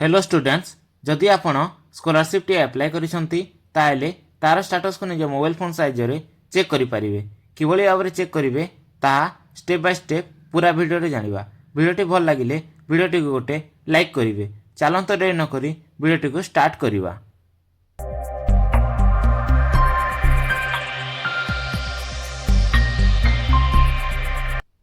Hello students, जदि आपण scholarship T apply करिसंती ताले तार स्टेटस को निज मोबाइल फोन साइज चेक करि परिबे। किभली भाबरे चेक करिवे ताहा स्टेप बाय स्टेप पूरा वीडियो रे जानिबा। वीडियोटी भल लागिले वीडियोटी को गोटे लाइक करिवे। चलंत देरी न करी वीडियोटी को स्टार्ट करिबा।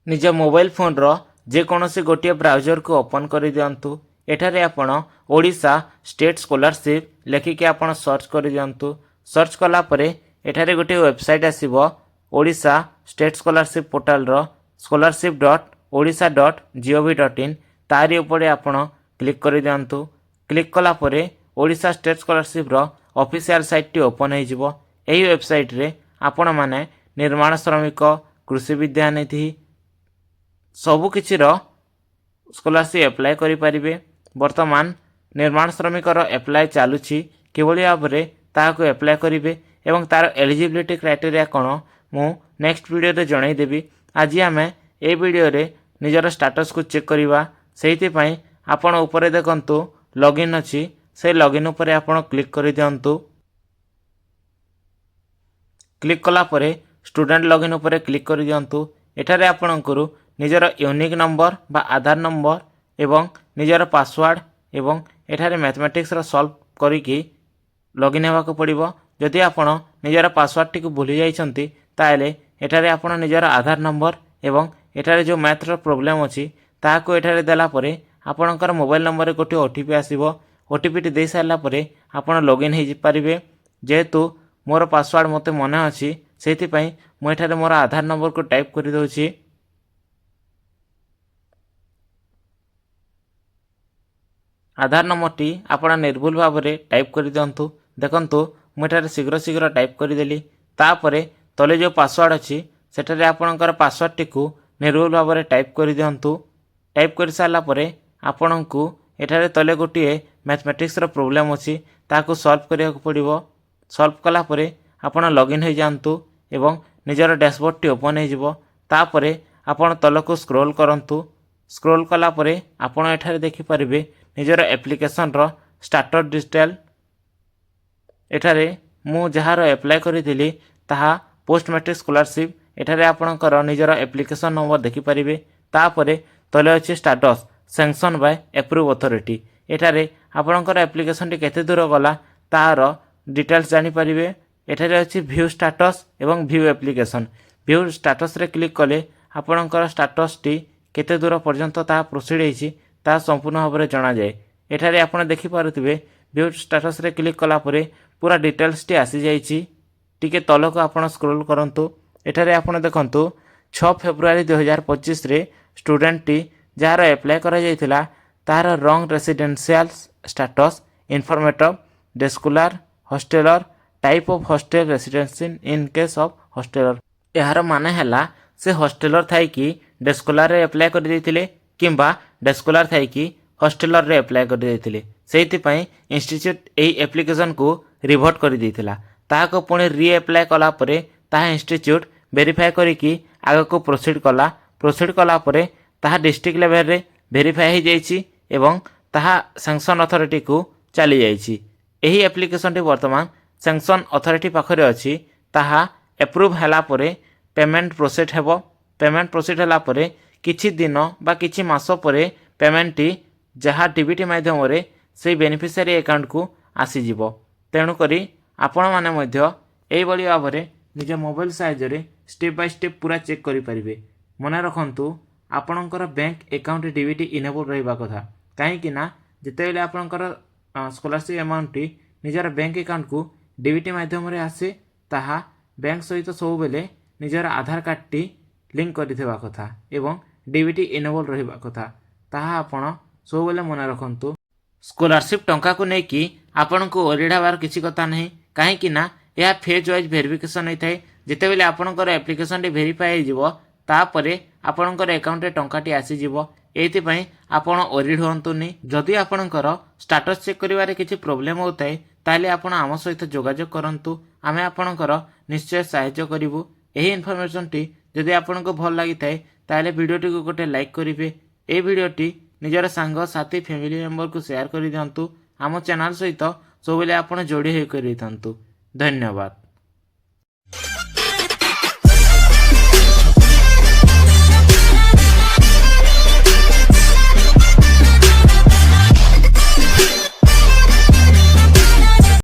निज मोबाइल फोन रो जे कोनोसी गोटे ब्राउजर को ओपन करि दियंतु। एठारे आपण ओडिशा स्टेट स्कॉलरशिप लेखिके आपण सर्च करि दियंतु। सर्च कला परे एठारे गोटे वेबसाइट आसीबो ओडिशा स्टेट स्कॉलरशिप पोर्टल रो scholarship.odisha.gov.in तारी ऊपर आपण क्लिक करि दियंतु। क्लिक कला परे ओडिशा स्टेट स्कॉलरशिप रो ऑफिशियल साइट टी ओपन होई जिवो। एही वेबसाइट रे आपण माने निर्माण श्रमिक, कृषि विद्यानिधि सबु किछि रो स्कॉलरशिप अप्लाई करि परिबे। वर्तमान निर्माण श्रमिक रो अप्लाई चालुछि। किभली भाबरे ताहाको अप्लाई करिवे एवं तार एलिजिबिलिटी क्राइटेरिया कोन मु नेक्स्ट वीडियो रे जणाई देबी। आज आमे ए वीडियो रे निजर स्टेटस को चेक करिवा। सेहिति पई आपण ऊपर देखंतु लॉगिन अछि, से लॉगिन ऊपर आपण क्लिक करि दियंतु। क्लिक कला परे स्टूडेंट लॉगिन ऊपर क्लिक करि दियंतु। एठारे आपणकरू निजर यूनिक नंबर बा आधार नंबर एवं निजर पासवर्ड एवं एठारे मैथमेटिक्स रो सॉल्व करिकी लॉगिन हेबा को पड़िबो। जदि आपण निजर पासवर्ड टी को भूली जाइछंती ताले एठारे आपण निजर आधार नंबर एवं एठारे जो मैथ रो प्रॉब्लम अछि ताको एठारे देला परे आपणकर मोबाइल नंबर रे गोटे ओटीपी आसीबो। ओटीपी टी दे सारला परे आपण लॉगिन हे परिबे। जेहेतु मोर पासवर्ड मते मने अछि सेति पई मु एठारे मोर आधार नंबर को टाइप करि दोछि। आधार नंबर टी आपण निर्भुल भाव में टाइप कर दियंतु। देखंतु मुठारे शीघ्र शीघ्र टाइप कर देली। तापरे तले जो पासवर्ड अछि सेठारे आपणकर पासवर्ड टी को निर्भुल भाव में टाइप कर दियंतु। टाइप कर सारला परे आपणकु एठारे तले गोटे मैथमेटिक्स रो प्रॉब्लम अछि ताको सॉल्व करिया को पड़िबो। सॉल्व कला परे आपण लॉगिन हो जांतु एवं निजर डैशबोर्ड टी ओपन हो जिवो। तापरे आपण तलको स्क्रॉल करंतु। स्क्रॉल कला परे आपण एठारे देखि परिबे निजर एप्लिकेशन रो स्टार्टर डिटेल। एठारे मु जहार अप्लाई करिथिली ताहा पोस्ट मैट्रिक स्कॉलरशिप। एठारे आपणकर निजर एप्लिकेशन नंबर देखि परिबे। तापरे तले अछि status sanction by approve authority. एठारे आपणकर एप्लिकेशन टी केते दूर गला तार डिटेल्स जानि परिबे। एठारे अछि व्यू स्टेटस एवं व्यू एप्लिकेशन। व्यू स्टेटस रे क्लिक कले आपणकर स्टेटस टी केते दूर पर्यंत ता प्रोसीड हेछि ता संपूर्ण भाव में जना जाए। एठारे आपण देखि पारुथिबे व्यू स्टेटस रे क्लिक कला परे पूरा डिटेल्स टी आसी जाइछि। टिके तलको आपण स्क्रॉल करंतु। एठारे आपण देखंतु 6 फेब्रुआरी 2025 रे स्टूडेंट टी जार अप्लाई करा जायतिला तार रंग residential status informative day scholar hosteller type of hostel residency in case of hosteller. यार माने हैला से हॉस्टेलर थाई कि डे स्कॉलर रे अप्लाई कर देथिले किंबा डे स्कॉलर थाई कि हॉस्टेलर रे अप्लाई कर देथिले। सेहिति पई इंस्टीट्यूट एही एप्लिकेशन को रिवर्ट कर देथिला। ताहाको पुणी री अप्लाई कला परे ताहा इंस्टीट्यूट वेरीफाई करी कि आगे को प्रोसीड कला परे ताहा डिस्ट्रिक्ट लेवल रे वेरीफाई हो जाइछि एवं ताहा सैंक्शन अथॉरिटी को चली जाइछि। एही एप्लिकेशन टी वर्तमान सैंक्शन अथॉरिटी पाखरे अछि। ताहा अप्रूव हला परे पेमेंट प्रोसीड हेबो। पेमेंट प्रोसीड हला परे किछि दिन बा किछि मास परे पेमेंट टी जहा डीबीटी माध्यम रे से बेनिफिशियरी अकाउंट को आसी जिवो। तेणु करी आपण माने मध्य एई बळी भाबरे निज मोबाइल साइज रे स्टेप बाय स्टेप पूरा चेक करि परिबे। मने रखंतु आपणकर बैंक अकाउंट डीबीटी इनेबल रहिबा कथा। काहे कि ना जेतेले आपणकर स्कॉलरशिप अमाउंट टी निजर बैंक अकाउंट को डीबीटी माध्यम रे आसे ताहा बैंक सहित सब बेले निजर आधार कार्ड टी लिंक करिथिबा कथा एवं डीबीटी इनेबल रहिबा कथा। ताहा आपण सब बेले मने रखंतु। स्कॉलरशिप टंका को नै कि आपण को ओरिडाबार किछि कथा नहीं। काहे कि ना या फेज वाइज वेरिफिकेशन होई थाए। जेतेबेले आपणकर एप्लिकेशन टी वेरीफाई हो जिवो तापरे आपणकर अकाउंट रे टंका टी आसी जिवो। एथि पई आपण ओरिड होंतुनी। जदि आपणकर स्टेटस चेक करिवारे किछि प्रॉब्लम होताय ताले आपण आम सहित जोगाजोग करंतु। आमे आपणकर निश्चय सहायता करिवु। एही इन्फॉर्मेशन टी जदि आपनको भल लागि थाए ताले वीडियो टी को गोटे लाइक करिवे। ए वीडियो टी ନିଜର ସାଙ୍ଗସାଥି ଫ୍ୟାମିଲି ମେମ୍ବରକୁ ସେୟାର କରିଦିଅନ୍ତୁ। ଆମ ଚ୍ୟାନେଲ ସହିତ ସବୁବେଳେ ଆପଣ ଯୋଡ଼ି ହୋଇକରି ରହିଥାନ୍ତୁ। ଧନ୍ୟବାଦ।